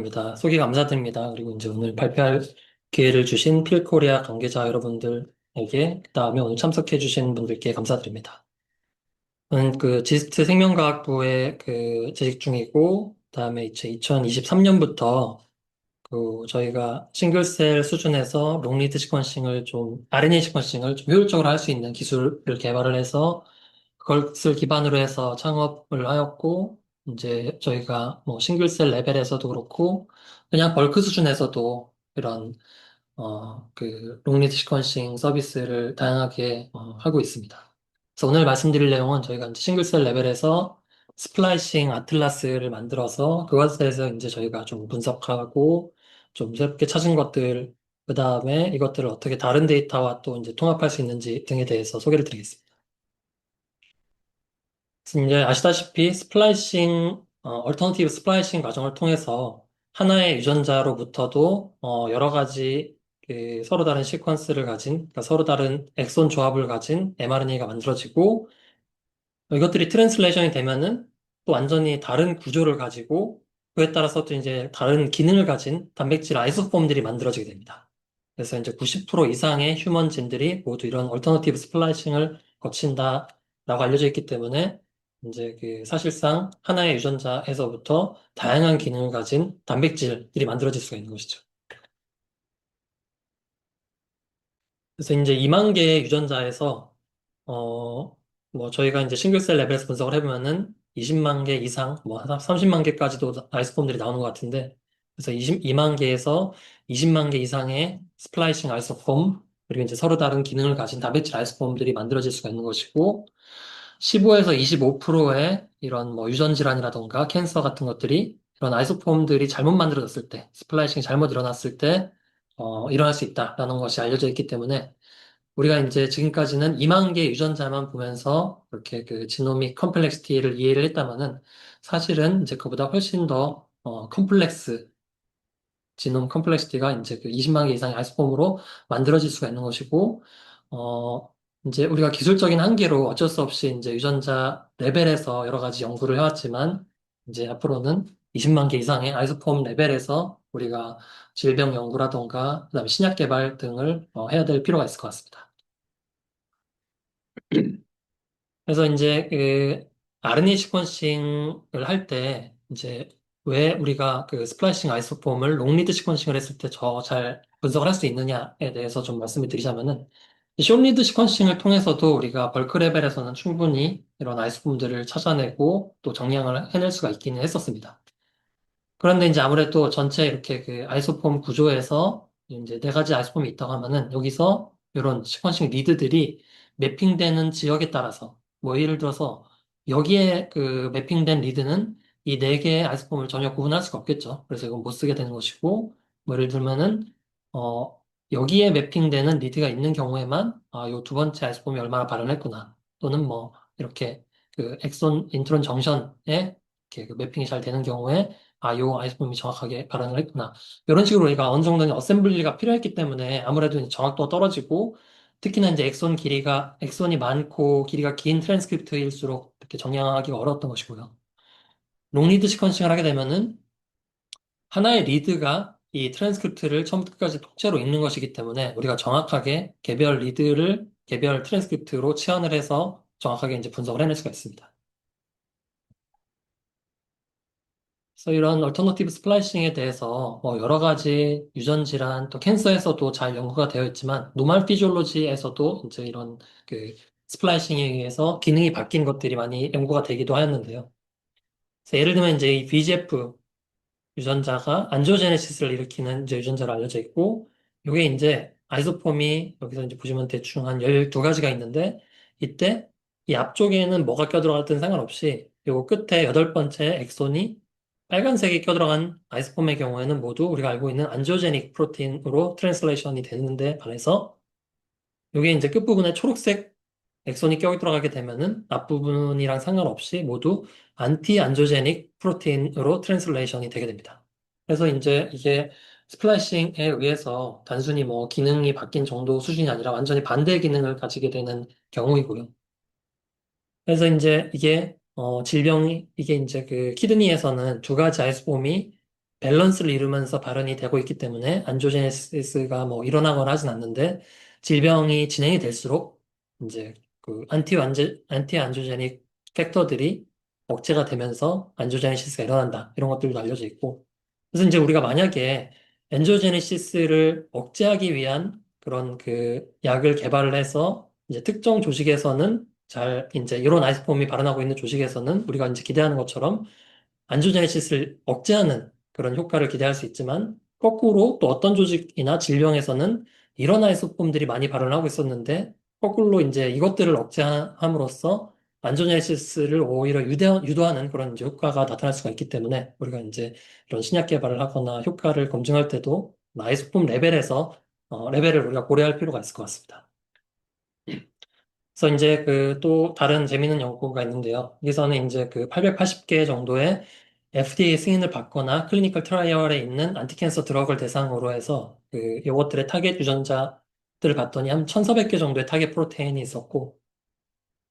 입니다. 소개 감사드립니다. 그리고 이제 오늘 발표할 기회를 주신 필코리아 관계자 여러분들에게, 그다음에 오늘 참석해 주신 분들께 감사드립니다. 저는 그 지스트 생명과학부에 재직 중이고, 그다음에 이제 2023년부터 저희가 싱글셀 수준에서 롱리드 시퀀싱을 좀, RNA 시퀀싱을 좀 효율적으로 할 수 있는 기술을 개발을 해서 그것을 기반으로 해서 창업을 하였고, 이제 저희가 뭐 싱글셀 레벨에서도 그렇고, 그냥 벌크 수준에서도 이런, 롱리드 시퀀싱 서비스를 다양하게 하고 있습니다. 그래서 오늘 말씀드릴 내용은 저희가 이제 싱글셀 레벨에서 스플라이싱 아틀라스를 만들어서 그것에 대해서 이제 저희가 좀 분석하고 좀 새롭게 찾은 것들, 그 다음에 이것들을 어떻게 다른 데이터와 또 이제 통합할 수 있는지 등에 대해서 소개를 드리겠습니다. 이제 아시다시피 얼터너티브 스플라이싱 과정을 통해서 하나의 유전자로부터도 여러 가지 서로 다른 시퀀스를 가진, 그러니까 서로 다른 엑손 조합을 가진 mRNA가 만들어지고 이것들이 트랜슬레이션이 되면은 또 완전히 다른 구조를 가지고 그에 따라서 또 이제 다른 기능을 가진 단백질 아이소폼들이 만들어지게 됩니다. 그래서 이제 90% 이상의 휴먼 진들이 모두 이런 얼터너티브 스플라이싱을 거친다라고 알려져 있기 때문에 이제 사실상 하나의 유전자에서부터 다양한 기능을 가진 단백질들이 만들어질 수가 있는 것이죠. 그래서 이제 2만 개의 유전자에서 어, 뭐 저희가 이제 싱글셀 레벨에서 분석을 해보면은 20만 개 이상, 뭐 30만 개까지도 아이소폼들이 나오는 것 같은데, 그래서 22만 개에서 20만 개 이상의 스플라이싱 아이소폼, 그리고 이제 서로 다른 기능을 가진 단백질 아이소폼들이 만들어질 수가 있는 것이고, 15에서 25%의 이런 뭐 유전 질환이라던가 캔서 같은 것들이 이런 아이소폼들이 잘못 만들어졌을 때, 스플라이싱이 잘못 일어났을 때, 일어날 수 있다라는 것이 알려져 있기 때문에 우리가 이제 지금까지는 2만 개 유전자만 보면서 그렇게 그 지노믹 컴플렉시티를 이해를 했다면은 사실은 이제 그보다 훨씬 더 컴플렉스 지놈 컴플렉시티가 이제 그 20만 개 이상의 아이소폼으로 만들어질 수가 있는 것이고 어 이제 우리가 기술적인 한계로 어쩔 수 없이 이제 유전자 레벨에서 여러 가지 연구를 해왔지만 이제 앞으로는 20만 개 이상의 아이소폼 레벨에서 우리가 질병 연구라던가 그다음에 신약 개발 등을 해야 될 필요가 있을 것 같습니다. 그래서 이제 RNA 시퀀싱을 할 때 이제 왜 우리가 그 스플라이싱 아이소폼을 롱리드 시퀀싱을 했을 때 더 잘 분석을 할 수 있느냐에 대해서 좀 말씀을 드리자면은 숏리드 시퀀싱을 통해서도 우리가 벌크 레벨에서는 충분히 이런 아이소폼들을 찾아내고 또 정량을 해낼 수가 있기는 했었습니다. 그런데 이제 아무래도 전체 이렇게 그 아이소폼 구조에서 이제 네 가지 아이소폼이 있다고 하면은 여기서 이런 시퀀싱 리드들이 매핑되는 지역에 따라서 뭐 예를 들어서 여기에 그 매핑된 리드는 이 네 개의 아이소폼을 전혀 구분할 수가 없겠죠. 그래서 이건 못 쓰게 되는 것이고 뭐 예를 들면은 어 여기에 매핑되는 리드가 있는 경우에만 요 두 번째 아이소폼이 얼마나 발현했구나 또는 뭐 이렇게 그 엑손 인트론 정션에 이렇게 그 매핑이 잘 되는 경우에 요 아이스폼이 정확하게 발현을 했구나. 이런 식으로 우리가 어느 정도는 어셈블리가 필요했기 때문에 아무래도 이제 정확도가 떨어지고 특히나 이제 엑손이 많고 길이가 긴 트랜스크립트일수록 이렇게 정량하기가 어려웠던 것이고요. 롱리드 시퀀싱을 하게 되면은 하나의 리드가 이 트랜스크립트를 처음부터 끝까지 통째로 읽는 것이기 때문에 우리가 정확하게 개별 리드를 개별 트랜스크립트로 치환을 해서 정확하게 이제 분석을 해낼 수가 있습니다. 그래서 이런 얼터너티브 스플라이싱에 대해서 뭐 여러 가지 유전 질환 또 캔서에서도 잘 연구가 되어 있지만 노말 피지올로지에서도 이제 이런 그 스플라이싱에 의해서 기능이 바뀐 것들이 많이 연구가 되기도 하였는데요. 그래서 예를 들면 이제 이 VGF 유전자가 안지오제네시스를 일으키는 이제 유전자로 알려져 있고 이게 이제 아이소폼이 여기서 이제 보시면 대충 한 12가지가 있는데 이때 이 앞쪽에는 뭐가 껴들어갔든 상관없이 요 끝에 여덟 번째 엑손이 빨간색이 껴들어간 아이소폼의 경우에는 모두 우리가 알고 있는 안지오제닉 프로틴으로 트랜슬레이션이 되는데 반해서 요게 이제 끝부분에 초록색 엑손이 껴 들어가게 되면은 앞부분이랑 상관없이 모두 안티 안조제닉 프로틴으로 트랜슬레이션이 되게 됩니다. 그래서 이제 이게 스플라이싱에 의해서 단순히 뭐 기능이 바뀐 정도 수준이 아니라 완전히 반대 기능을 가지게 되는 경우이고요. 그래서 이제 이게 질병이 이게 이제 그 키드니에서는 두 가지 아이소폼이 밸런스를 이루면서 발현이 되고 있기 때문에 안조제네시스가 뭐 일어나거나 하진 않는데 질병이 진행이 될수록 이제 그 안티 안조제닉 팩터들이 억제가 되면서 안조제네시스가 일어난다. 이런 것들도 알려져 있고. 그래서 이제 우리가 만약에 엔조제네시스를 억제하기 위한 그런 그 약을 개발을 해서 이제 특정 조직에서는 잘 이제 이런 아이소폼이 발현하고 있는 조직에서는 우리가 이제 기대하는 것처럼 안조제네시스를 억제하는 그런 효과를 기대할 수 있지만 거꾸로 또 어떤 조직이나 질병에서는 이런 아이소폼들이 많이 발현하고 있었는데 거꾸로 이제 이것들을 억제함으로써 안조제네시스를 오히려 유도하는 그런 이제 효과가 나타날 수가 있기 때문에 우리가 이제 이런 신약 개발을 하거나 효과를 검증할 때도 아이소폼 레벨에서 레벨을 우리가 고려할 필요가 있을 것 같습니다. 그래서 이제 그 또 다른 재미있는 연구가 있는데요. 여기서는 이제 그 880개 정도의 FDA 승인을 받거나 클리니컬 트라이얼에 있는 안티캔서 드럭을 대상으로 해서 그 이것들의 타겟 유전자들을 봤더니 한 1,400개 정도의 타겟 프로테인이 있었고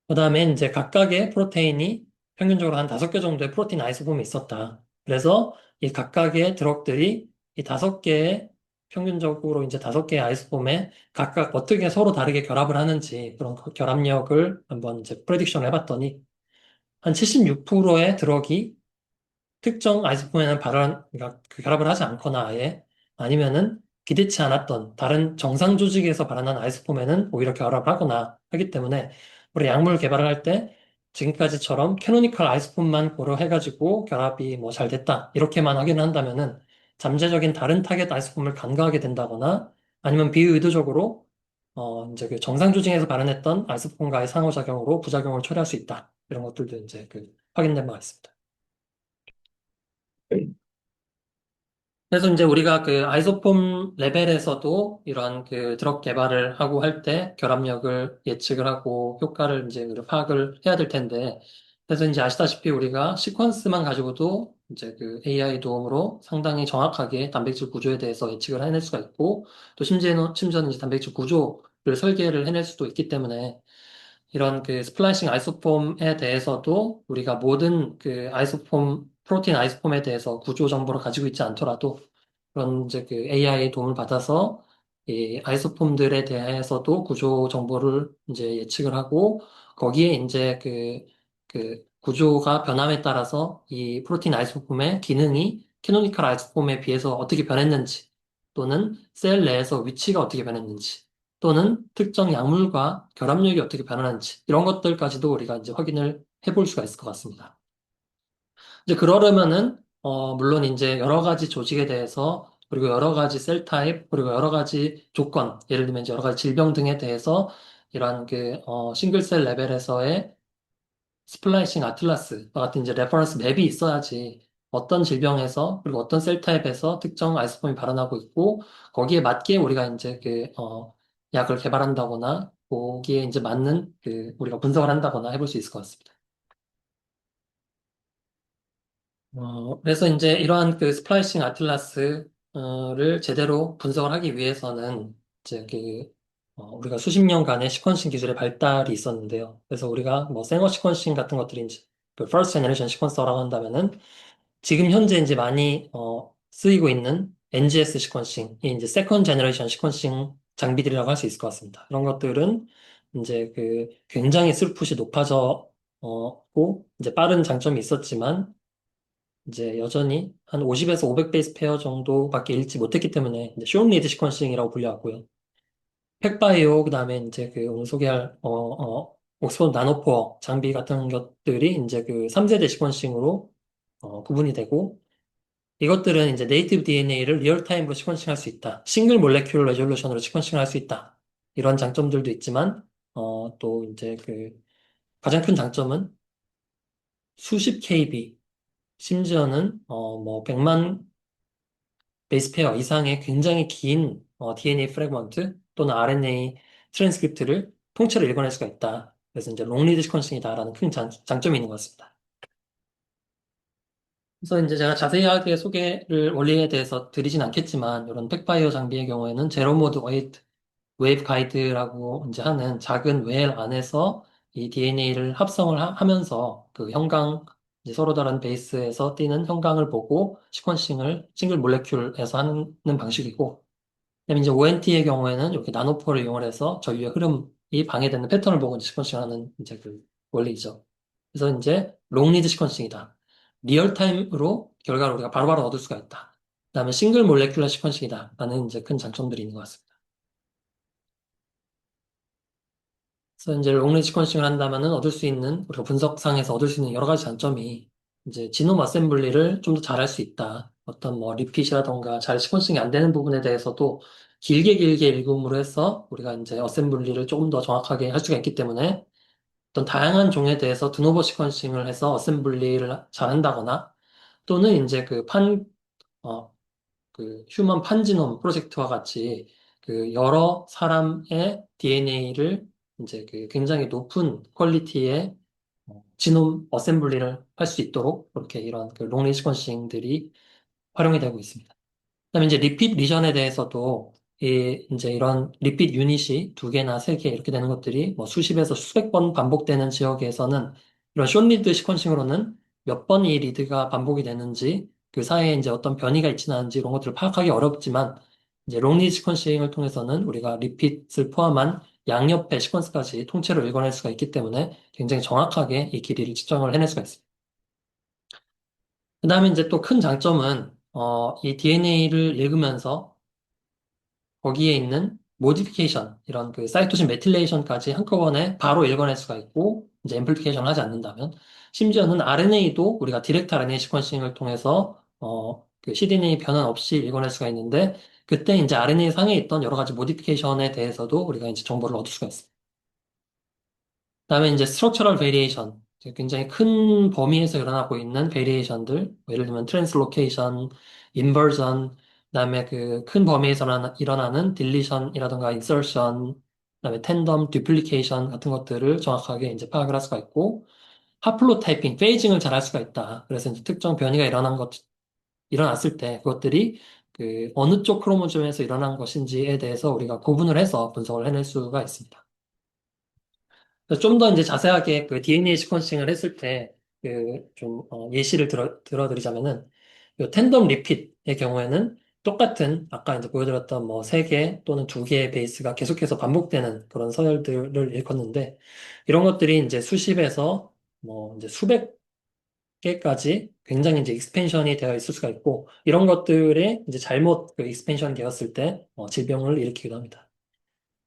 그다음에 이제 각각의 프로테인이 평균적으로 한 5개 정도의 프로테인 아이소폼이 있었다. 그래서 이 각각의 드럭들이 이 5개의 평균적으로 이제 5개의 아이소폼에 각각 어떻게 서로 다르게 결합을 하는지 그런 그 결합력을 한번 이제 프레딕션 해봤더니 한 76%의 드럭이 특정 아이소폼에는 그러니까 그 결합을 하지 않거나 아예 아니면은 기대치 않았던 다른 정상 조직에서 발현한 아이소폼에는 오히려 결합을 하거나 하기 때문에 우리 약물 개발을 할 때 지금까지처럼 캐노니컬 아이소폼만 고려해가지고 결합이 뭐 잘 됐다 이렇게만 확인을 한다면은 잠재적인 다른 타겟 아이소폼을 간과하게 된다거나 아니면 비의도적으로 이제 그 정상 조직에서 발현했던 아이소폼과의 상호작용으로 부작용을 초래할 수 있다 이런 것들도 이제 그 확인된 바가 있습니다. 그래서 이제 우리가 그 아이소폼 레벨에서도 이런 그 드럭 개발을 하고 할 때 결합력을 예측을 하고 효과를 이제 파악을 해야 될 텐데, 그래서 이제 아시다시피 우리가 시퀀스만 가지고도 이제 그 AI 도움으로 상당히 정확하게 단백질 구조에 대해서 예측을 해낼 수가 있고, 또 심지어는 이제 단백질 구조를 설계를 해낼 수도 있기 때문에 이런 그 스플라이싱 아이소폼에 대해서도 우리가 모든 그 프로틴 아이소폼에 대해서 구조 정보를 가지고 있지 않더라도 그런 이제 그 AI의 도움을 받아서 이 아이소폼들에 대해서도 구조 정보를 이제 예측을 하고 거기에 이제 그 구조가 변함에 따라서 이 프로틴 아이소폼의 기능이 캐노니컬 아이소폼에 비해서 어떻게 변했는지 또는 셀 내에서 위치가 어떻게 변했는지 또는 특정 약물과 결합력이 어떻게 변하는지 이런 것들까지도 우리가 이제 확인을 해볼 수가 있을 것 같습니다. 이제 그러려면은 물론 이제 여러 가지 조직에 대해서 그리고 여러 가지 셀 타입 그리고 여러 가지 조건 예를 들면 이제 여러 가지 질병 등에 대해서 이러한 그 싱글셀 레벨에서의 스플라이싱 아틀라스와 같은 이제 레퍼런스 맵이 있어야지 어떤 질병에서 그리고 어떤 셀 타입에서 특정 아이소폼이 발현하고 있고 거기에 맞게 우리가 이제 약을 개발한다거나 거기에 이제 맞는 그 우리가 분석을 한다거나 해볼 수 있을 것 같습니다. 그래서 이제 이러한 그 스플라이싱 아틀라스를 제대로 분석을 하기 위해서는 이제 우리가 수십 년간의 시퀀싱 기술의 발달이 있었는데요. 그래서 우리가 뭐 생어 시퀀싱 같은 것들이 이제 그 first generation 시퀀서라고 한다면은 지금 현재 이제 많이 쓰이고 있는 NGS 시퀀싱이 이제 세컨 제너레이션 시퀀싱 장비들이라고 할 수 있을 것 같습니다. 이런 것들은 이제 그 굉장히 스루풋이 높아져 고 이제 빠른 장점이 있었지만 이제 여전히 한 50에서 500 베이스 페어 정도밖에 읽지 못했기 때문에 이제 숏 리드 시퀀싱이라고 불려왔고요. 팩바이오 그다음에 이제 그 오늘 소개할 옥스퍼드 나노포어 장비 같은 것들이 이제 그 3세대 시퀀싱으로 구분이 되고 이것들은 이제 네이티브 DNA를 리얼타임으로 시퀀싱 할 수 있다. 싱글 몰레큘 레졸루션으로 시퀀싱을 할 수 있다. 이런 장점들도 있지만 또 이제 그 가장 큰 장점은 수십 KB 심지어는 뭐 100만 베이스 페어 이상의 굉장히 긴 DNA 프래그먼트 또는 RNA 트랜스크립트를 통째로 읽어낼 수가 있다. 그래서 이제 롱리드 시퀀싱이다라는 큰 장점이 있는 것 같습니다. 그래서 이제 제가 자세하게 소개를 원리에 대해서 드리진 않겠지만 이런 팩바이오 장비의 경우에는 제로 모드 웨이브 가이드라고 이제 하는 작은 웰 안에서 이 DNA를 합성을 하면서 그 형광 이제 서로 다른 베이스에서 띄는 형광을 보고 시퀀싱을 싱글 몰레큘에서 하는 방식이고, 그다음에 이제 ONT의 경우에는 이렇게 나노포를 이용을 해서 저희의 흐름이 방해되는 패턴을 보고 이제 시퀀싱하는 이제 그 원리죠. 그래서 이제 롱리드 시퀀싱이다. 리얼타임으로 결과를 우리가 바로바로 얻을 수가 있다. 그다음에 싱글 몰레큘러 시퀀싱이다. 라는 이제 큰 장점들이 있는 것 같습니다. 그래서 이제 롱리지 컨싱을 한다면은 얻을 수 있는, 우리가 분석상에서 얻을 수 있는 여러 가지 장점이 이제 지놈 어셈블리를 좀 더 잘할 수 있다. 어떤 뭐 리핏이라던가 잘 시퀀싱이 안 되는 부분에 대해서도 길게 길게 읽음으로 해서 우리가 이제 어셈블리를 조금 더 정확하게 할 수가 있기 때문에 어떤 다양한 종에 대해서 드노버 시퀀싱을 해서 어셈블리를 잘한다거나 또는 이제 어, 그 휴먼 판지놈 프로젝트와 같이 그 여러 사람의 DNA를 이제 그 굉장히 높은 퀄리티의 지놈 어셈블리를 할 수 있도록 그렇게 이런 그 롱리 시퀀싱들이 활용이 되고 있습니다. 그다음에 이제 리핏 리전에 대해서도 이제 이런 리핏 유닛이 두 개나 세 개 이렇게 되는 것들이 뭐 수십에서 수백 번 반복되는 지역에서는 이런 숏 리드 시퀀싱으로는 몇 번 이 리드가 반복이 되는지 그 사이에 이제 어떤 변이가 있지는 않은지 이런 것들을 파악하기 어렵지만 이제 롱 리드 시퀀싱을 통해서는 우리가 리핏을 포함한 양옆의 시퀀스까지 통째로 읽어낼 수가 있기 때문에 굉장히 정확하게 이 길이를 측정을 해낼 수가 있습니다. 그다음에 이제 또 큰 장점은 이 DNA를 읽으면서 거기에 있는 모디피케이션, 이런 그 사이토신 메틸레이션까지 한꺼번에 바로 읽어낼 수가 있고, 이제 앰플리피케이션을 하지 않는다면, 심지어는 RNA도 우리가 디렉트 RNA 시퀀싱을 통해서, 그 cDNA 변환 없이 읽어낼 수가 있는데, 그때 이제 RNA 상에 있던 여러 가지 모디피케이션에 대해서도 우리가 이제 정보를 얻을 수가 있습니다. 그다음에 이제 스트럭처럴 베리에이션, 굉장히 큰 범위에서 일어나고 있는 베리에이션들, 뭐 예를 들면 트랜스로케이션, 인버전, 그다음에 그 큰 범위에서 일어나는 딜리션이라든가 인서션, 그다음에 텐덤, 듀플리케이션 같은 것들을 정확하게 이제 파악을 할 수가 있고, 하플로타이핑, 페이징을 잘 할 수가 있다. 그래서 이제 특정 변이가 일어났을 때 그것들이 그 어느 쪽 크로모즘에서 일어난 것인지에 대해서 우리가 구분을 해서 분석을 해낼 수가 있습니다. 좀 더 이제 자세하게 그 DNA 시퀀싱을 했을 때, 예시를 들어드리자면은, 요 텐덤 리핏의 경우에는 똑같은, 아까 이제 보여드렸던 뭐 세 개 또는 두 개의 베이스가 계속해서 반복되는 그런 서열들을 일컫는데, 이런 것들이 이제 수십에서 뭐 이제 수백 개까지 굉장히 이제 익스펜션이 되어 있을 수가 있고, 이런 것들에 이제 잘못 그 익스펜션이 되었을 때, 질병을 일으키기도 합니다.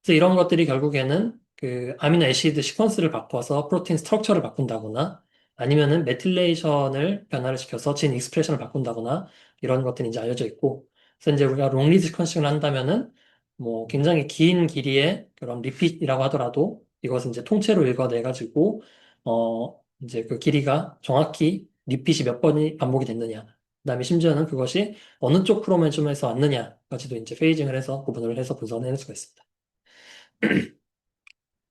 그래서 이런 것들이 결국에는 그 아미노 애시드 시퀀스를 바꿔서 프로틴 스트럭처를 바꾼다거나 아니면은 메틸레이션을 변화를 시켜서 진 익스프레션을 바꾼다거나 이런 것들이 이제 알려져 있고 그래서 이제 우리가 롱리드 시퀀싱을 한다면은 뭐 굉장히 긴 길이의 그런 리핏이라고 하더라도 이것은 이제 통째로 읽어내 가지고 이제 그 길이가 정확히 리핏이 몇 번이 반복이 됐느냐 그다음에 심지어는 그것이 어느 쪽 크로모즘에서 왔느냐까지도 이제 페이징을 해서 구분을 해서 분석을 해낼 수가 있습니다.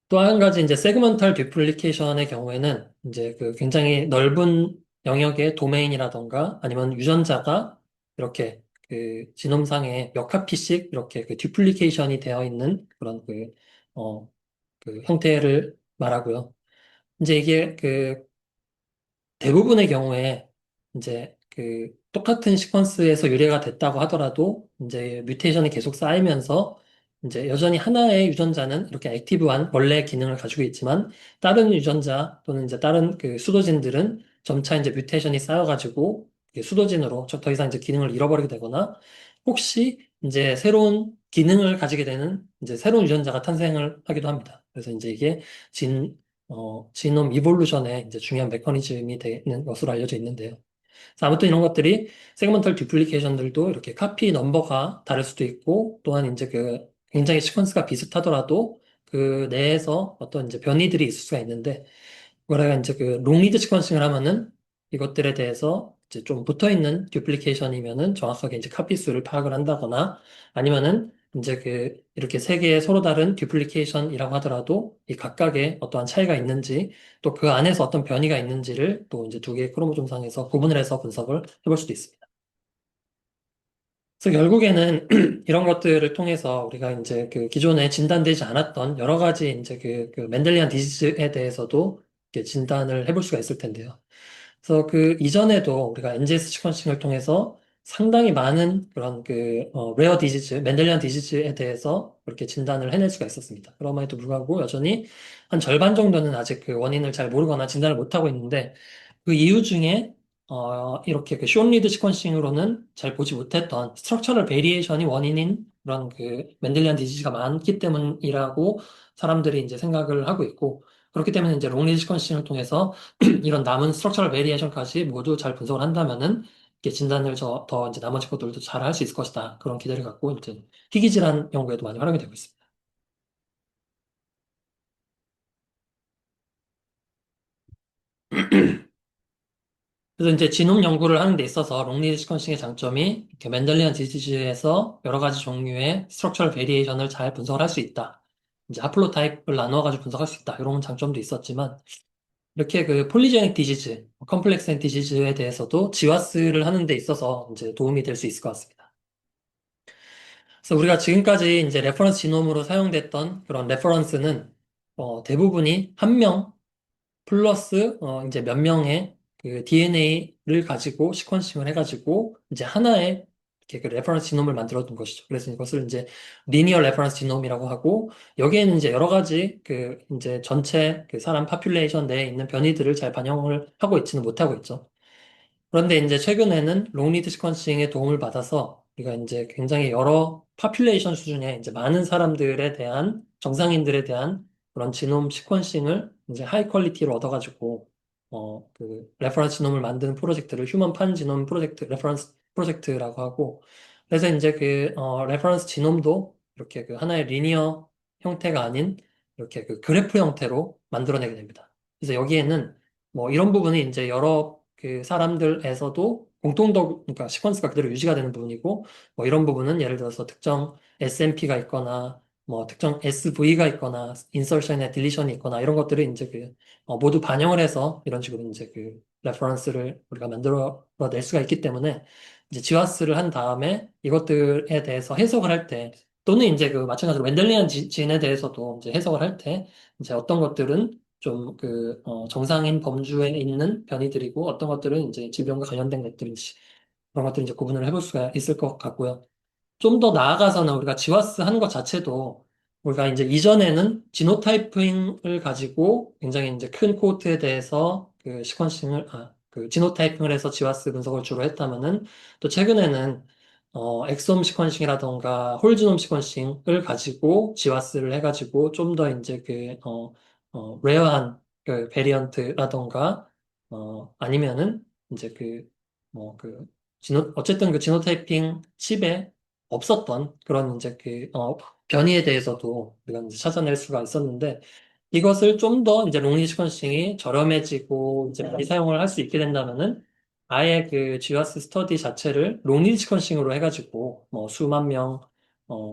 또 한 가지 이제 세그먼탈 디플리케이션의 경우에는 이제 그 굉장히 넓은 영역의 도메인이라던가 아니면 유전자가 이렇게 그 지놈상에 몇 카피씩 이렇게 그 디플리케이션이 되어 있는 그런 어, 그 형태를 말하고요. 이제 이게 그 대부분의 경우에 이제 그 똑같은 시퀀스에서 유래가 됐다고 하더라도 이제 뮤테이션이 계속 쌓이면서 이제 여전히 하나의 유전자는 이렇게 액티브한 원래 기능을 가지고 있지만 다른 유전자 또는 이제 다른 그 수도진들은 점차 이제 뮤테이션이 쌓여가지고 이게 수도진으로 더 이상 이제 기능을 잃어버리게 되거나 혹시 이제 새로운 기능을 가지게 되는 이제 새로운 유전자가 탄생을 하기도 합니다. 그래서 이제 이게 진 지놈 이볼루션의 이제 중요한 메커니즘이 되는 것으로 알려져 있는데요. 그래서 아무튼 이런 것들이 세그먼털 디플리케이션들도 이렇게 카피 넘버가 다를 수도 있고 또한 이제 그 굉장히 시퀀스가 비슷하더라도 그 내에서 어떤 이제 변이들이 있을 수가 있는데 우리가 이제 그 롱리드 시퀀싱을 하면은 이것들에 대해서 이제 좀 붙어 있는 듀플리케이션이면은 정확하게 이제 카피 수를 파악을 한다거나 아니면은 이제 그 이렇게 세 개의 서로 다른 듀플리케이션이라고 하더라도 이 각각의 어떠한 차이가 있는지 또 그 안에서 어떤 변이가 있는지를 또 이제 두 개의 크로모솜상에서 구분을 해서 분석을 해볼 수도 있습니다. 그래서 결국에는 이런 것들을 통해서 우리가 이제 그 기존에 진단되지 않았던 여러 가지 이제 그 멘델리안 디지즈에 대해서도 이렇게 진단을 해볼 수가 있을 텐데요. 그래서 그 이전에도 우리가 NGS 시퀀싱을 통해서 상당히 많은 그런 레어 디지즈, 멘델리안 디지즈에 대해서 그렇게 진단을 해낼 수가 있었습니다. 그럼에도 불구하고 여전히 한 절반 정도는 아직 그 원인을 잘 모르거나 진단을 못하고 있는데 그 이유 중에 이렇게 그 숏 리드 시퀀싱으로는 잘 보지 못했던 스트럭처럴 베리에이션이 원인인 그런 그 멘델리안 디지즈가 많기 때문이라고 사람들이 이제 생각을 하고 있고 그렇기 때문에 이제 롱 리드 시퀀싱을 통해서 이런 남은 스트럭처럴 베리에이션까지 모두 잘 분석을 한다면은 이게 진단을 더 이제 나머지 것들도 잘 할 수 있을 것이다. 그런 기대를 갖고 이제 희귀질환 연구에도 많이 활용이 되고 있습니다. 그래서 이제 지놈 연구를 하는 데 있어서 롱리드 시퀀싱의 장점이 이렇게 멘델리안 디지즈에서 여러 가지 종류의 스트럭처럴 베리에이션을 잘 분석을 할 수 있다. 이제 하플로타입을 나누어가지고 분석할 수 있다. 이런 장점도 있었지만 이렇게 그 폴리제닉 디지즈, 컴플렉스 디지즈에 대해서도 지와스를 하는 데 있어서 이제 도움이 될 수 있을 것 같습니다. 그래서 우리가 지금까지 이제 레퍼런스 지놈으로 사용됐던 그런 레퍼런스는 대부분이 한 명 플러스 이제 몇 명의 그 DNA를 가지고 시퀀싱을 해가지고 이제 하나의 이렇게 그 레퍼런스 지놈을 만들어 둔 것이죠. 그래서 이것을 이제 리니어 레퍼런스 지놈이라고 하고 여기에는 이제 여러 가지 그 이제 전체 그 사람 파퓰레이션 내에 있는 변이들을 잘 반영을 하고 있지는 못하고 있죠. 그런데 이제 최근에는 롱리드 시퀀싱의 도움을 받아서 우리가 이제 굉장히 여러 파퓰레이션 수준의 이제 많은 사람들에 대한 정상인들에 대한 그런 지놈 시퀀싱을 이제 하이 퀄리티로 얻어가지고 그 레퍼런스 지놈을 만드는 프로젝트를 휴먼 판 지놈 프로젝트 레퍼런스 프로젝트라고 하고 그래서 이제 레퍼런스 지놈도 이렇게 그 하나의 리니어 형태가 아닌 이렇게 그 그래프 형태로 만들어내게 됩니다. 그래서 여기에는 뭐 이런 부분이 이제 여러 그 사람들에서도 그러니까 시퀀스가 그대로 유지가 되는 부분이고, 뭐 이런 부분은 예를 들어서 특정 SNP가 있거나, 뭐 특정 SV가 있거나, 인설션이나 딜리션이 있거나, 이런 것들을 이제 모두 반영을 해서 이런 식으로 이제 그 레퍼런스를 우리가 만들어 낼 수가 있기 때문에, 이제 지와스를 한 다음에 이것들에 대해서 해석을 할 때, 또는 이제 그 마찬가지로 멘델리안 진에 대해서도 이제 해석을 할 때, 이제 어떤 것들은 좀 정상인 범주에 있는 변이들이고 어떤 것들은 이제 질병과 관련된 것들인지 그런 것들 이제 구분을 해볼 수가 있을 것 같고요. 좀 더 나아가서는 우리가 지와스 하는 것 자체도 우리가 이제 이전에는 지노타이핑을 가지고 굉장히 이제 큰 코호트에 대해서 그 지노타이핑을 해서 지와스 분석을 주로 했다면은 또 최근에는 엑솜 시퀀싱이라던가 홀지놈 시퀀싱을 가지고 지와스를 해가지고 좀 더 이제 레어한 그 베리언트라던가 아니면은 이제 어쨌든 그 지노타이핑 칩에 없었던 그런 이제 변이에 대해서도 우리가 이제 찾아낼 수가 있었는데 이것을 좀 더 이제 롱리 시퀀싱이 저렴해지고 이제 많이 사용을 할 수 있게 된다면은 아예 그 GWAS 스터디 자체를 롱리 시퀀싱으로 해가지고 뭐 수만 명,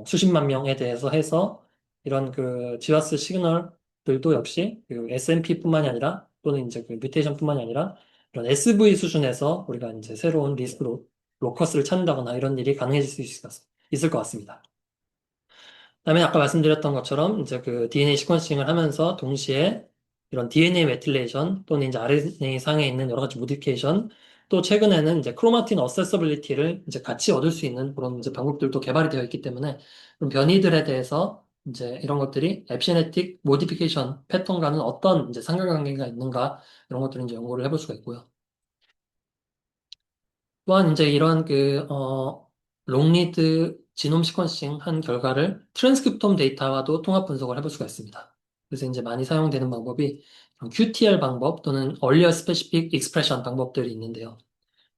수십만 명에 대해서 해서 이런 그 GWAS 시그널들도 역시 그 SNP뿐만이 아니라 또는 이제 그 뮤테이션뿐만이 아니라 이런 SV 수준에서 우리가 이제 새로운 리스크로 로커스를 찾는다거나 이런 일이 가능해질 수 있을 것 같습니다. 그다음에 아까 말씀드렸던 것처럼 이제 그 DNA 시퀀싱을 하면서 동시에 이런 DNA 메틸레이션 또는 이제 RNA 상에 있는 여러 가지 모디피케이션 또 최근에는 이제 크로마틴 어세서빌리티를 이제 같이 얻을 수 있는 그런 이제 방법들도 개발이 되어 있기 때문에 그런 변이들에 대해서 이제 이런 것들이 에피제네틱 모디피케이션 패턴과는 어떤 이제 상관관계가 있는가 이런 것들을 이제 연구를 해볼 수가 있고요. 또한 이제 이런 롱리드 지놈 시퀀싱 한 결과를 트랜스크립톰 데이터와도 통합 분석을 해볼 수가 있습니다. 그래서 이제 많이 사용되는 방법이 QTL 방법 또는 Earlier Specific Expression 방법들이 있는데요.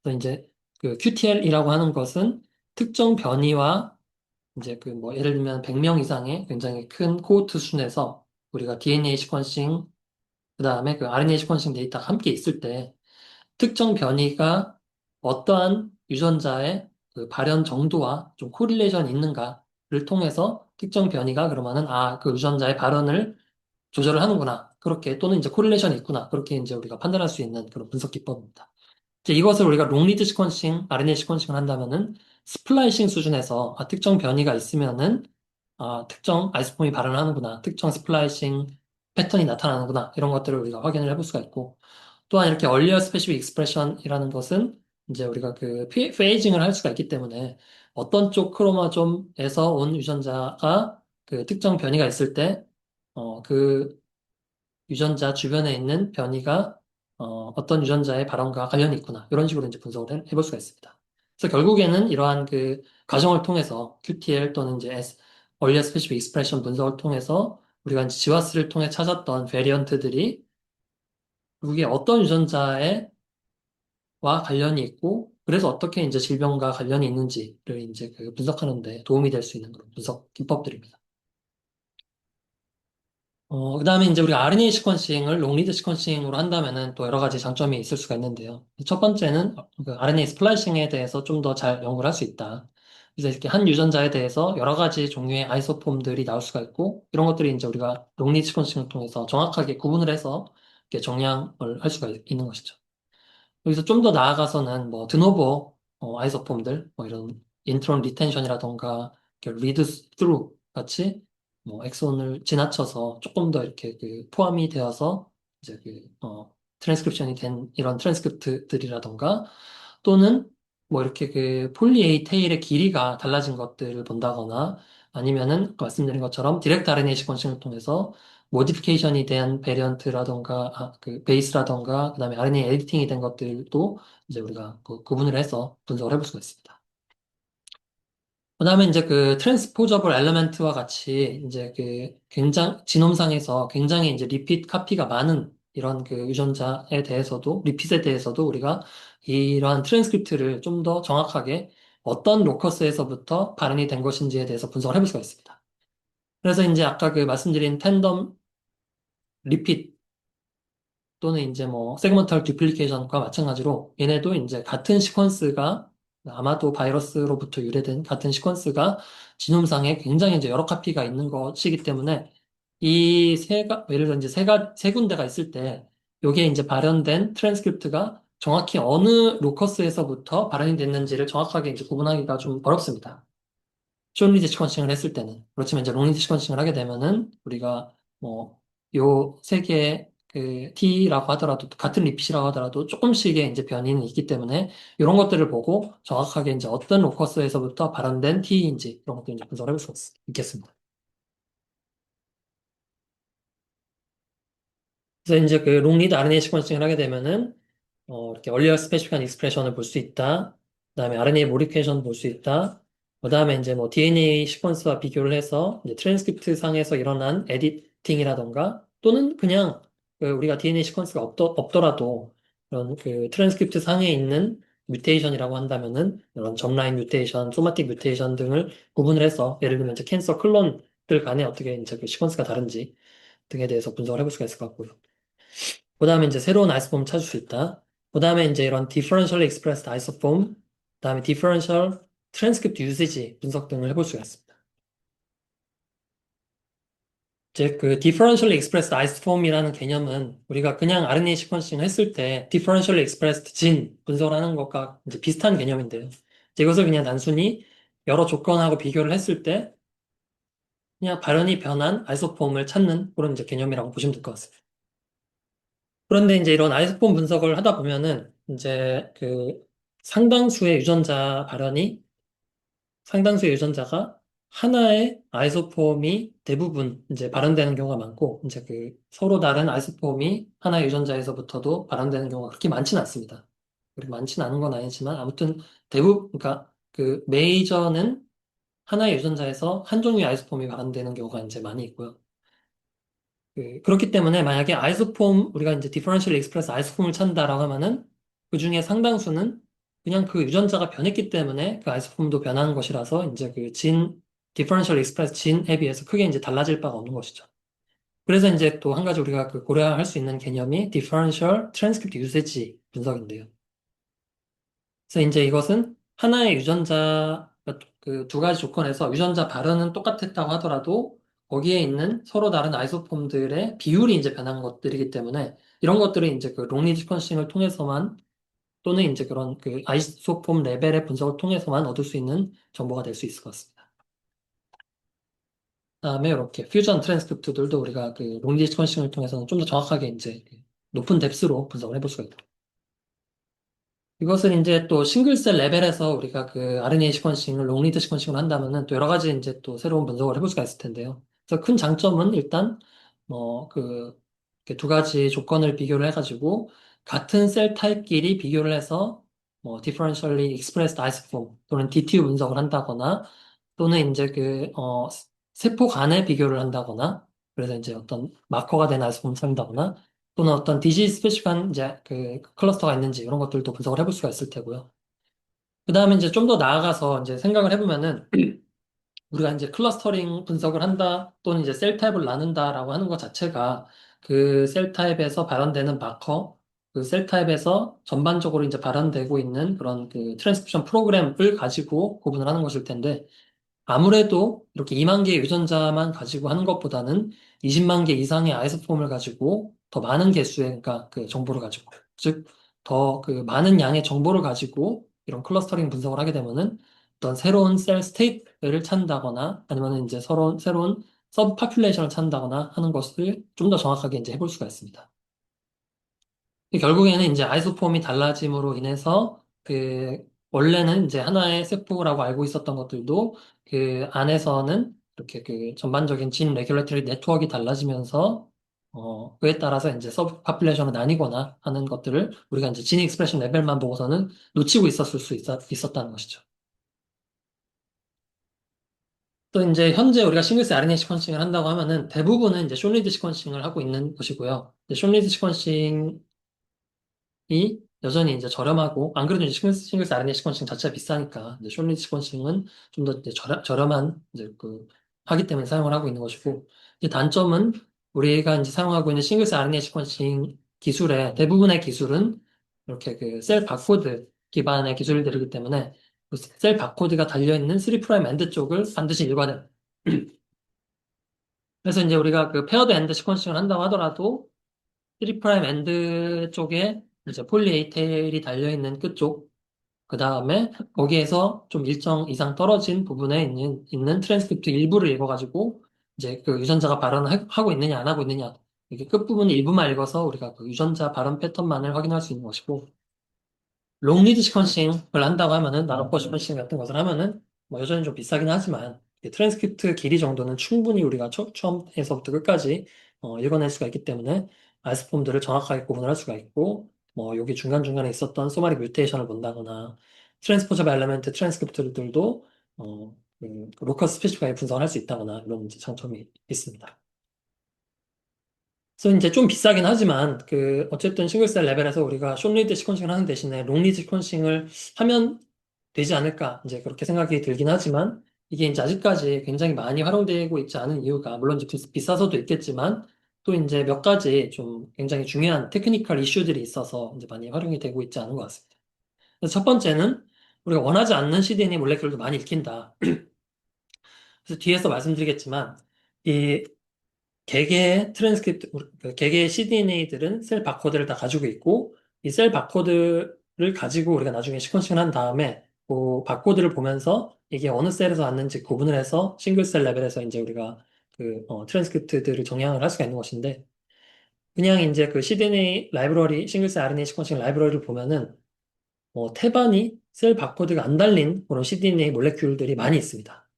그래서 이제 그 QTL이라고 하는 것은 특정 변이와 이제 그 뭐 예를 들면 100명 이상의 굉장히 큰 코호트 수준에서 우리가 DNA 시퀀싱 그다음에 그 RNA 시퀀싱 데이터가 함께 있을 때 특정 변이가 어떠한 유전자의 그 발현 정도와 좀 코릴레이션이 있는가를 통해서 특정 변이가 그러면은 그 유전자의 발현을 조절을 하는구나. 그렇게 또는 이제 코릴레이션이 있구나. 그렇게 이제 우리가 판단할 수 있는 그런 분석 기법입니다. 이제 이것을 우리가 롱리드 시퀀싱, RNA 시퀀싱을 한다면은 스플라이싱 수준에서 특정 변이가 있으면은 특정 아이소폼이 발현을 하는구나. 특정 스플라이싱 패턴이 나타나는구나. 이런 것들을 우리가 확인을 해볼 수가 있고 또한 이렇게 earlier specific expression이라는 것은 이제 우리가 그 페이징을 할 수가 있기 때문에 어떤 쪽 크로모좀에서 온 유전자가 그 특정 변이가 있을 때, 그 유전자 주변에 있는 변이가 어떤 유전자의 발원과 관련이 있구나. 이런 식으로 이제 분석을 해볼 수가 있습니다. 그래서 결국에는 이러한 그 과정을 통해서 QTL 또는 이제 Earlier Specific Expression 분석을 통해서 우리가 이제 지와스를 통해 찾았던 베리언트들이 그게 어떤 유전자에 와 관련이 있고, 그래서 어떻게 이제 질병과 관련이 있는지를 이제 그 분석하는 데 도움이 될 수 있는 그런 분석 기법들입니다. 그다음에 이제 우리가 RNA 시퀀싱을 롱리드 시퀀싱으로 한다면은 또 여러 가지 장점이 있을 수가 있는데요. 첫 번째는 그 RNA 스플라이싱에 대해서 좀 더 잘 연구를 할 수 있다. 그래서 이렇게 한 유전자에 대해서 여러 가지 종류의 아이소폼들이 나올 수가 있고, 이런 것들이 이제 우리가 롱리드 시퀀싱을 통해서 정확하게 구분을 해서 이렇게 정량을 할 수가 있는 것이죠. 여기서 좀 더 나아가서는 뭐 드노보 아이소폼들 뭐 이런 인트론 리텐션이라던가 리드 스루 같이 뭐 엑손을 지나쳐서 조금 더 이렇게 그 포함이 되어서 이제 트랜스크립션이 된 이런 트랜스크립트들이라던가 또는 뭐 이렇게 그 폴리에이 테일의 길이가 달라진 것들을 본다거나 아니면은 아까 말씀드린 것처럼 디렉트 RNA 시퀀싱을 통해서 모디피케이션이 된 베리언트라던가 그 베이스라던가 그다음에 RNA 에디팅이 된 것들도 이제 우리가 그 구분을 해서 분석을 해볼 수가 있습니다. 그다음에 이제 그 트랜스포저블 엘리멘트와 같이 이제 그 굉장히 지놈상에서 굉장히 이제 리핏 카피가 많은 이런 그 유전자에 대해서도 리핏에 대해서도 우리가 이러한 트랜스크립트를 좀 더 정확하게 어떤 로커스에서부터 발현이 된 것인지에 대해서 분석을 해볼 수가 있습니다. 그래서 이제 아까 그 말씀드린 텐덤 리핏 또는 이제 뭐 세그먼탈 듀플리케이션과 마찬가지로 얘네도 이제 같은 시퀀스가 아마도 바이러스로부터 유래된 같은 시퀀스가 지놈상에 굉장히 이제 여러 카피가 있는 것이기 때문에 이 예를 들어 이제 세 군데가 있을 때 요게 이제 발현된 트랜스크립트가 정확히 어느 로커스에서부터 발현이 됐는지를 정확하게 이제 구분하기가 좀 어렵습니다. 숏리드 시퀀싱을 했을 때는. 그렇지만 이제 롱리드 시퀀싱을 하게 되면은 우리가 뭐 요 세 개의 그 T라고 하더라도 같은 리핏이라고 하더라도 조금씩의 이제 변이는 있기 때문에 이런 것들을 보고 정확하게 이제 어떤 로커스에서부터 발현된 T인지 이런 것들 이제 분석을 해볼 수 있겠습니다. 그래서 이제 그 롱리드 RNA 시퀀싱을 하게 되면은 이렇게 얼리어 스페시픽한 익스프레션을 볼 수 있다. 그다음에 RNA 모디피케이션 볼 수 있다. 그다음에 이제 뭐 DNA 시퀀스와 비교를 해서 이제 트랜스크립트 상에서 일어난 에디팅이라던가 또는 그냥 그 우리가 DNA 시퀀스가 없더라도 그런 그 트랜스크립트 상에 있는 뮤테이션이라고 한다면은 이런 점라인 뮤테이션, 소마틱 뮤테이션 등을 구분을 해서 예를 들면 이제 캔서 클론들 간에 어떻게 이제 그 시퀀스가 다른지 등에 대해서 분석을 해볼 수가 있을 것 같고요. 그 다음에 이제 새로운 아이소폼 찾을 수 있다. 그 다음에 이제 이런 differentially expressed 아이소폼, 그 다음에 differential transcript usage 분석 등을 해볼 수가 있습니다. 이제 그 differentially expressed 아이소폼이라는 개념은 우리가 그냥 RNA 시퀀싱 했을 때 differentially expressed 진 분석을 하는 것과 이제 비슷한 개념인데요. 이제 이것을 그냥 단순히 여러 조건하고 비교를 했을 때 그냥 발현이 변한 아이소폼을 찾는 그런 이제 개념이라고 보시면 될 것 같습니다. 그런데 이제 이런 아이소폼 분석을 하다 보면은 이제 그 상당수의 유전자 발현이 상당수의 유전자가 하나의 아이소폼이 대부분 이제 발현되는 경우가 많고 이제 그 서로 다른 아이소폼이 하나의 유전자에서부터도 발현되는 경우가 그렇게 많지는 않습니다. 그렇게 많지는 않은 건 아니지만 아무튼 대부분 그러니까 그 메이저는 하나의 유전자에서 한 종류의 아이소폼이 발현되는 경우가 이제 많이 있고요. 그렇기 때문에 만약에 아이소폼, 우리가 이제 디퍼런셜 익스프레스 아이소폼을 찾는다라고 하면은 그 중에 상당수는 그냥 그 유전자가 변했기 때문에 그 아이소폼도 변하는 것이라서 이제 디퍼런셜 익스프레스 진에 비해서 크게 이제 달라질 바가 없는 것이죠. 그래서 이제 또 한 가지 우리가 그 고려할 수 있는 개념이 디퍼런셜 트랜스크립트 유세지 분석인데요. 그래서 이제 이것은 하나의 유전자, 그 두 가지 조건에서 유전자 발현은 똑같았다고 하더라도 거기에 있는 서로 다른 아이소폼들의 비율이 이제 변한 것들이기 때문에 이런 것들을 이제 그 롱리드 시퀀싱을 통해서만 또는 이제 그런 그 아이소폼 레벨의 분석을 통해서만 얻을 수 있는 정보가 될 수 있을 것 같습니다. 그다음에 이렇게 퓨전 트랜스크립트들도 우리가 그 롱리드 시퀀싱을 통해서는 좀 더 정확하게 이제 높은 뎁스로 분석을 해볼 수가 있다. 이것을 이제 또 싱글셀 레벨에서 우리가 그 RNA 시퀀싱을 롱리드 시퀀싱을 한다면은 또 여러 가지 이제 또 새로운 분석을 해볼 수가 있을 텐데요. 그래서 큰 장점은 일단 뭐 이렇게 두 가지 조건을 비교를 해가지고 같은 셀 타입끼리 비교를 해서 뭐 differentially expressed isoform 또는 DTU 분석을 한다거나 또는 이제 세포 간에 비교를 한다거나 그래서 이제 어떤 마커가 되는 아이소폼을 찾는다거나 또는 어떤 디지즈 스페시픽한 이제 그 클러스터가 있는지 이런 것들도 분석을 해볼 수가 있을 테고요. 그 다음에 이제 좀 더 나아가서 이제 생각을 해보면은 우리가 이제 클러스터링 분석을 한다 또는 이제 셀 타입을 나눈다라고 하는 것 자체가 그 셀 타입에서 발현되는 마커, 그 셀 타입에서 전반적으로 이제 발현되고 있는 그런 그 트랜스크립션 프로그램을 가지고 구분을 하는 것일 텐데 아무래도 이렇게 2만 개의 유전자만 가지고 하는 것보다는 20만 개 이상의 아이소폼을 가지고 더 많은 개수의 그러니까 그 정보를 가지고 즉 더 그 많은 양의 정보를 가지고 이런 클러스터링 분석을 하게 되면은 어떤 새로운 셀 스테이트를 찾는다거나 아니면 이제 새로운 서브 파퓰레이션을 찾는다거나 하는 것을 좀 더 정확하게 이제 해볼 수가 있습니다. 결국에는 이제 아이소폼이 달라짐으로 인해서 원래는 이제 하나의 세포라고 알고 있었던 것들도 그 안에서는 이렇게 그 전반적인 진 레귤레터리 네트워크가 달라지면서 그에 따라서 이제 서브 파퓰레이션을 나뉘거나 하는 것들을 우리가 이제 진 익스프레션 레벨만 보고서는 놓치고 있었다는 것이죠. 또 이제 현재 우리가 싱글스 RNA 시퀀싱을 한다고 하면은 대부분은 이제 숏리드 시퀀싱을 하고 있는 것이고요. 숏리드 시퀀싱 이 여전히 이제 저렴하고, 안 그래도 이제 싱글스 RNA 시퀀싱 자체가 비싸니까, 이제 숏리드 시퀀싱은 좀 더 이제 저렴한, 이제 하기 때문에 사용을 하고 있는 것이고, 이제 단점은 우리가 이제 사용하고 있는 싱글스 RNA 시퀀싱 기술의 대부분의 기술은 이렇게 그 셀 바코드 기반의 기술들이기 때문에 그셀 바코드가 달려있는 3' 엔드 쪽을 반드시 읽어야 돼. 그래서 이제 우리가 그 페어드 엔드 시퀀싱을 한다고 하더라도 3' 엔드 쪽에 이제 폴리에이테일이 달려있는 끝쪽, 그 다음에 거기에서 좀 일정 이상 떨어진 부분에 있는 트랜스크립트 일부를 읽어가지고 이제 그 유전자가 발언을 하고 있느냐 안 하고 있느냐 이게 끝부분 일부만 읽어서 우리가 그 유전자 발언 패턴만을 확인할 수 있는 것이고 롱리드 시퀀싱을 한다고 하면은 나노포 시퀀싱 같은 것을 하면은 뭐 여전히 좀 비싸긴 하지만 이 트랜스크립트 길이 정도는 충분히 우리가 처음에서부터 끝까지 읽어낼 수가 있기 때문에 아이소폼들을 정확하게 구분을 할 수가 있고 뭐 여기 중간중간에 있었던 소마리 뮤테이션을 본다거나 트랜스포저 엘리멘트 트랜스크립트들도 로컬 스페시픽하게 분석을 할 수 있다거나 이런 이제 장점이 있습니다. 그래서 이제 좀 비싸긴 하지만 어쨌든 싱글셀 레벨에서 우리가 숏리드 시퀀싱을 하는 대신에 롱리드 시퀀싱을 하면 되지 않을까 이제 그렇게 생각이 들긴 하지만 이게 이제 아직까지 굉장히 많이 활용되고 있지 않은 이유가 물론 이제 비싸서도 있겠지만 또 이제 몇 가지 좀 굉장히 중요한 테크니컬 이슈들이 있어서 이제 많이 활용이 되고 있지 않은 것 같습니다. 그래서 첫 번째는 우리가 원하지 않는 CDNA 몰레큘도 많이 읽힌다. 그래서 뒤에서 말씀드리겠지만 이 개개의 트랜스크립트, 그 개개의 cDNA들은 셀 바코드를 다 가지고 있고, 이 셀 바코드를 가지고 우리가 나중에 시퀀싱을 한 다음에, 그 바코드를 보면서 이게 어느 셀에서 왔는지 구분을 해서 싱글 셀 레벨에서 이제 우리가 트랜스크립트들을 정량을 할 수가 있는 것인데, 그냥 이제 그 cDNA 라이브러리, 싱글 셀 RNA 시퀀싱 라이브러리를 보면은, 태반이 셀 바코드가 안 달린 그런 cDNA 몰레큘들이 많이 있습니다.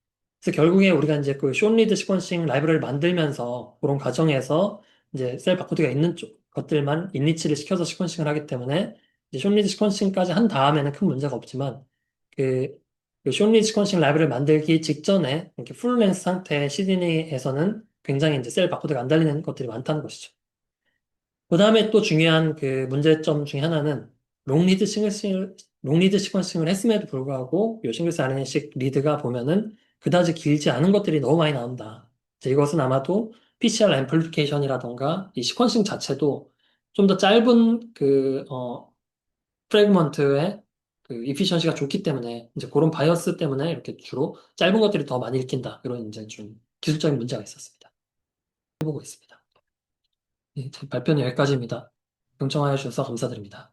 그래서 결국에 우리가 이제 그 숏리드 시퀀싱 라이브러리를 만들면서 그런 과정에서 이제 셀 바코드가 있는 것들만 인리치를 시켜서 시퀀싱을 하기 때문에 이제 숏리드 시퀀싱까지 한 다음에는 큰 문제가 없지만 그, 그 숏리드 시퀀싱 라이브러리를 만들기 직전에 이렇게 풀 렌스 상태의 CDNA에서는 굉장히 이제 셀 바코드가 안 달리는 것들이 많다는 것이죠. 그 다음에 또 중요한 그 문제점 중에 하나는 롱리드 시퀀싱을 했음에도 불구하고 요 싱글스 RNA식 리드가 보면은 그다지 길지 않은 것들이 너무 많이 나온다. 이제 이것은 아마도 PCR 앰플리피케이션이라던가 이 시퀀싱 자체도 좀 더 짧은 프래그먼트의 그 이피션시가 좋기 때문에 이제 그런 바이어스 때문에 이렇게 주로 짧은 것들이 더 많이 읽힌다. 이런 이제 좀 기술적인 문제가 있었습니다. 해보고 있습니다. 네, 제 발표는 여기까지입니다. 경청하여 주셔서 감사드립니다.